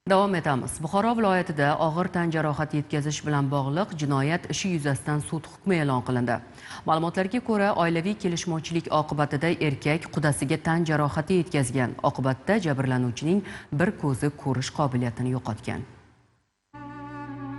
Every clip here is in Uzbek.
Davom etamiz. Buxoro viloyatida og'ir tan jarohati yetkazish bilan bog'liq jinoyat ishi yuzasidan sud hukmi e'lon qilindi. Ma'lumotlarga ko'ra, oilaviy kelishmovchilik oqibatida erkak qudasiga tan jarohati yetkazgan. Oqibatda jabrlanuvchining bir ko'zi ko'rish qobiliyatini yo'qotgan.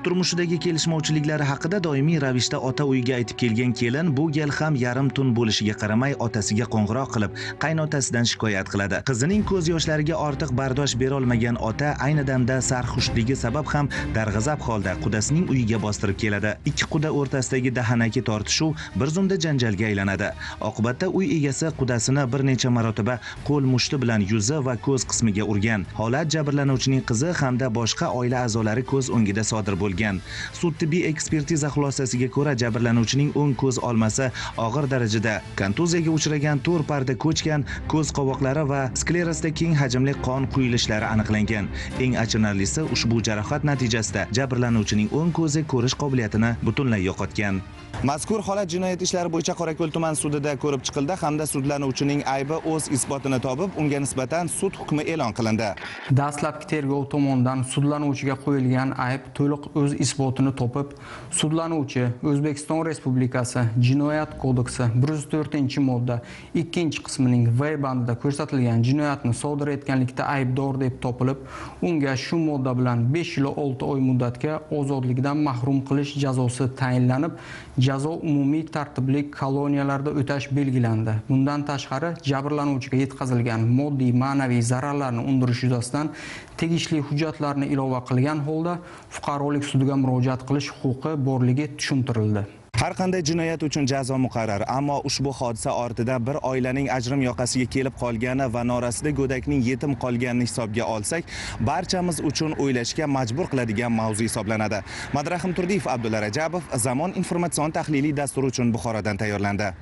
Turmushidagi kelishmovchiliklari haqida doimiy ravishda ota uyiga aytib kelgan kelin bu gal ham yarim tun bo'lishiga qaramay otasiga qo'ng'iroq qilib, qaynotasidan shikoyat qiladi. Qizining ko'z yoshlariga ortiq bardosh bera olmagan ota ayni damda sarxushligi sabab ham darg'azab holda qudasining uyiga bostirib keladi. Ikki quda o'rtasidagi dahanaki tortishuv bir zumda janjalga aylanadi. Oqibatda uy egasi qudasini bir necha marotaba qo'l mushti bilan yuzi va ko'z qismiga urgan. Holat jabrlanuvchining qizi hamda boshqa oila a'zolari ko'z o'ngida sodir bo'lgan. Sud tibbiy ekspertiza xulosasiga ko'ra jabrlanuvchining o'ng ko'z olmasi og'ir darajada kontuziyaga uchragan, to'r parda ko'chgan, ko'z qovoqlari va sklerozda keng hajmli qon quyilishlari aniqlangan. Eng achinarlisi, ushbu jarohat natijasida jabrlanuvchining o'ng ko'zi ko'rish qobiliyatini butunlay yo'qotgan. Mazkur holat jinoyat ishlari bo'yicha Qorako'l tuman sudida ko'rib chiqildi hamda sudlanuvchining aybi o'z isbotini topib, unga nisbatan sud hukmi e'lon qilindi. Dastlabki tergov tomonidan sudlanuvchiga qo'yilgan ayb to'liq o'z isbotini topib, sudlanuvchi O'zbekiston Respublikasi Jinoyat kodeksi 104-modda 2-qismining V bandida ko'rsatilgan jinoyatni sodir etganlikda aybdor deb topilib, unga shu modda bilan 5 yil 6 oy muddatga ozodlikdan mahrum qilish jazosi tayinlanib, jazo umumiy tartibli koloniyalarda o'tash belgilandi. Bundan tashqari, jabrlanuvchiga yetkazilgan moddiy ma'naviy zararlarni undirish yuzasidan tegishli hujjatlarni ilova qilgan holda fuqarolik sudiga murojaat qilish huquqi borligi tushuntirildi. Har qanday jinoyat uchun jazo muqarrar, ammo ushbu hodisa ortida bir oilaning ajrim yoqasiga kelib qolgani va norasida go'dakning yetim qolganini hisobga olsak, barchamiz uchun o'ylashga majbur qiladigan mavzu hisoblanadi. Madrahim Turdiyev, Abdulla Rajabov, Zamon informatsion tahliliy dasturi uchun Buxorodan tayyorlandi.